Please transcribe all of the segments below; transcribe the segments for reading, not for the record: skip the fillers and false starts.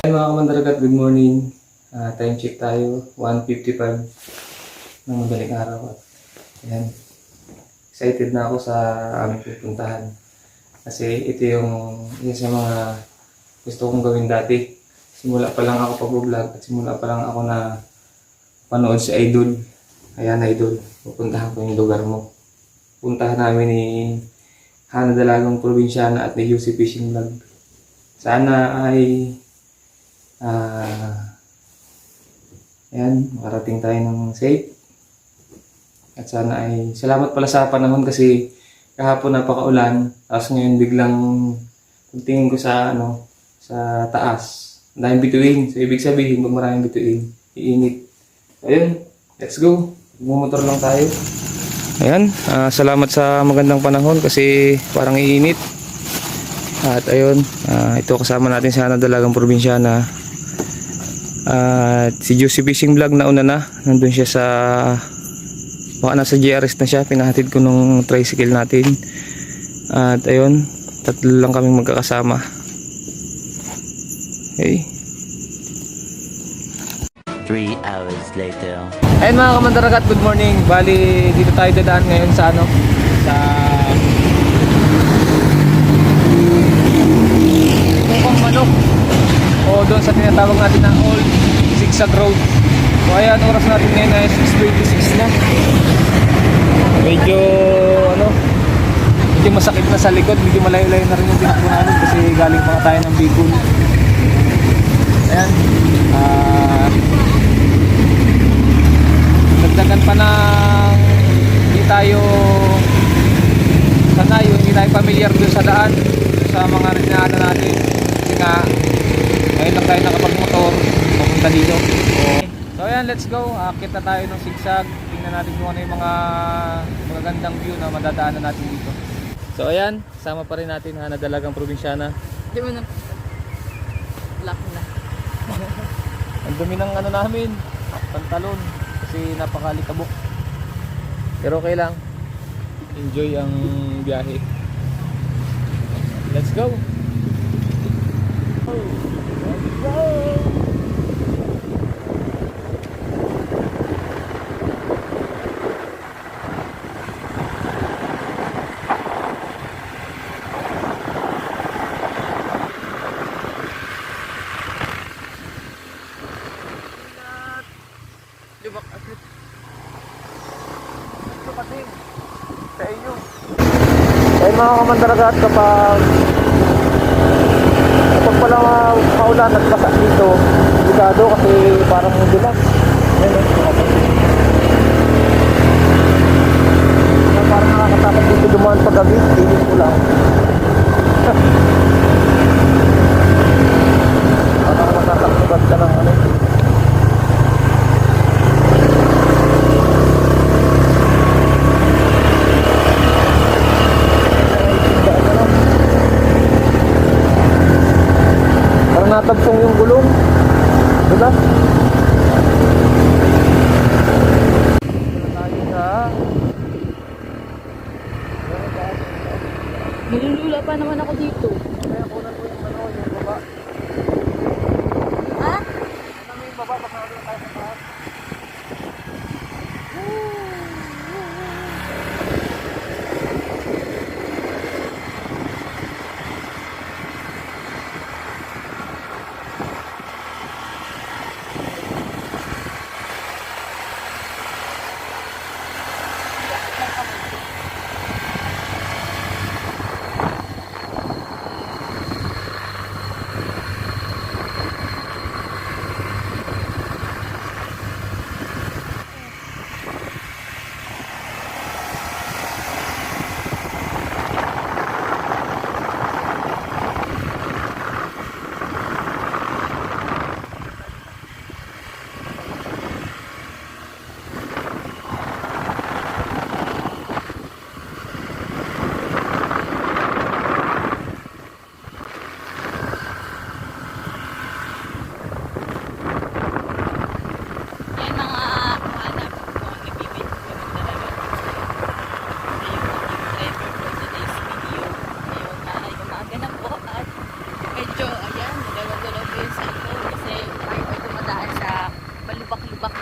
Hi mga kamandaragat, good morning. Time check tayo, 1:55 ng madaling araw. Ayan. Excited na ako sa aming pupuntahan. Kasi ito yung isa sa mga gusto kong gawin dati. Simula pa lang ako pag-vlog at simula pa lang ako na panood si Idol. Ayan Idol, pupuntahan ko yung lugar mo. Puntahan namin ni Hana Dalagang Probinsyana at ni UC Fishing Vlog. Sana ay ayan, makarating tayo ng safe. At sana ay salamat pala sa panahon kasi kahapon napakaulan. Tapos ngayon biglang pagtingin ko sa sa taas, daming bituin. So ibig sabihin pag maraming bituin, iinit. Ayun, let's go. Bumotor lang tayo. Ayan, salamat sa magandang panahon kasi parang iinit. At ayun, ito kasama natin si Hana Dalagang Probinsyana. At si Juicy Fishing Vlog na una na. Nandun siya sa baka nasa GRS na siya. Pinahatid ko nung tricycle natin. At ayun, tatlo lang kaming magkakasama. Okay. 3 hours later. Ayun mga kamandaragat, good morning. Bali, dito tayo dadaan ngayon sa sa Mukang Manok, o doon sa tinatawag natin na Old Zigzag Road. So ayan, oras natin ngayon ay 6:26 na. Medyo medyo masakit na sa likod. Medyo malayo-layo na rin yung tinakbo namin kasi galing pa tayo ng Bicol. Ayan, dagdagan pa ng hindi tayo sanay, hindi tayo familiar doon sa daan, sa mga rinaanan natin. Kasi nga ngayon lang tayo nakapag-motor papunta dito. So ayan, let's go. Akit na tayo ng sigsag. Tingnan natin kung ano yung mga magagandang view na madadaanan natin dito. So ayan, sama pa rin natin Hana Dalagang Probinsyana. Di mo na black na. Ang dumi ng namin, pantalon kasi napakalikabok. Pero okay lang. Enjoy ang biyahe. Let's go. Let's go. Lubak agad. Ito kasi sa iyo. Kaya mga kamandaragat, kapag pala maulan at basa dito, delikado kasi parang dilas. Parang nakakatakot dito dumaan pag gabi, pilit ko lang. Parang matatakot ka ng natabsong yung gulong, diba? Tayo sa Nilulula pa naman ako dito. kaya kunan mo yung baba. Ha? Kunan mo yung baba, baka natin tayo sa taas.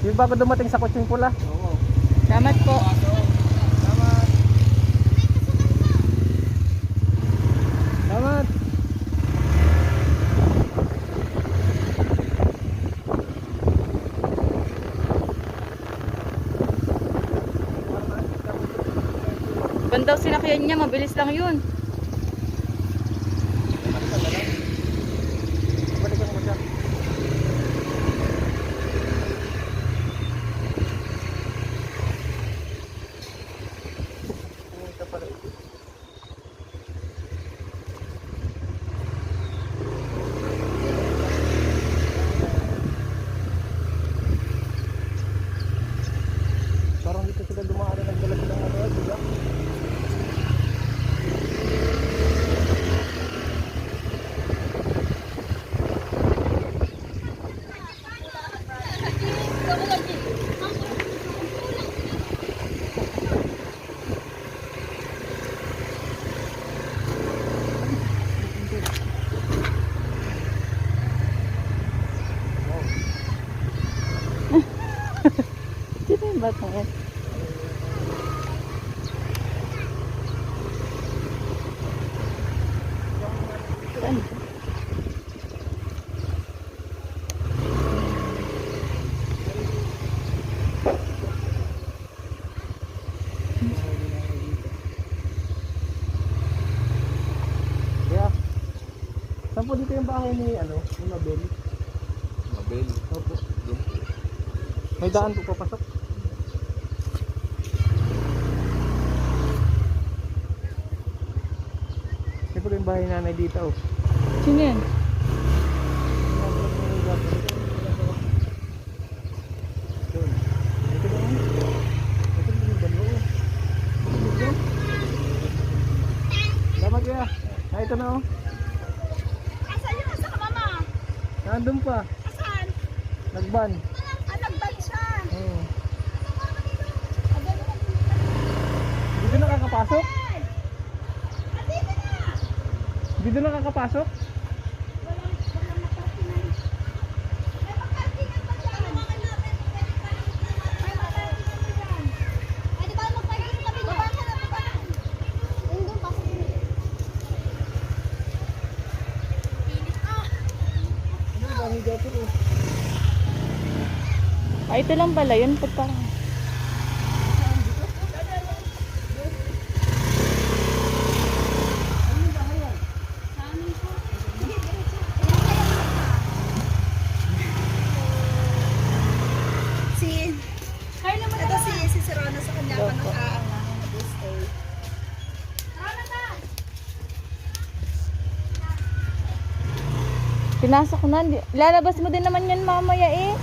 Yung bago dumating sa kutsing pula. Oo. Salamat po. Salamat. Salamat. Ban daw sinakyan niya, mabilis lang yun. Balikan mo siya. Ito pala ito. Parang dito sila dumaan na nagdala silang ano, diba? Sino yung batang yan? Saan? Yeah. Saan po dito yung bahay ni ano, ni Mabel? Mabel? Opo. May daan po papasok. Ito po yung bahay ni nanay dito. Oh. Sino yan? Ito ba yun? Ito ba yung dalawa? Salamat kaya. Ah, ito na oh. Asan yung isa ka, mama? Nandun pa. Asan? Nagban. Ah, nag-ban siya. Oo. Ah, ganun ka dito. Dito nakakapasok? Ah, dito na. Dito nakakapasok? Walang maparkingan. May maparkingan pa dyan. May maparkingan pa dyan. Ay, di ba magparking kami dyan? Baba ka na, baba. Yung doon, pasok mo. Pilit ah. Ano, dami dito oh. Ah, ito lang pala yun. Ba't parang... Sa amin po. Sige, diretso. Si... Carla mo ito si Serrano sa kanya pa Opo. nag-stay. Tara na! Pinasok na. Lalabas mo din naman yan mamaya eh.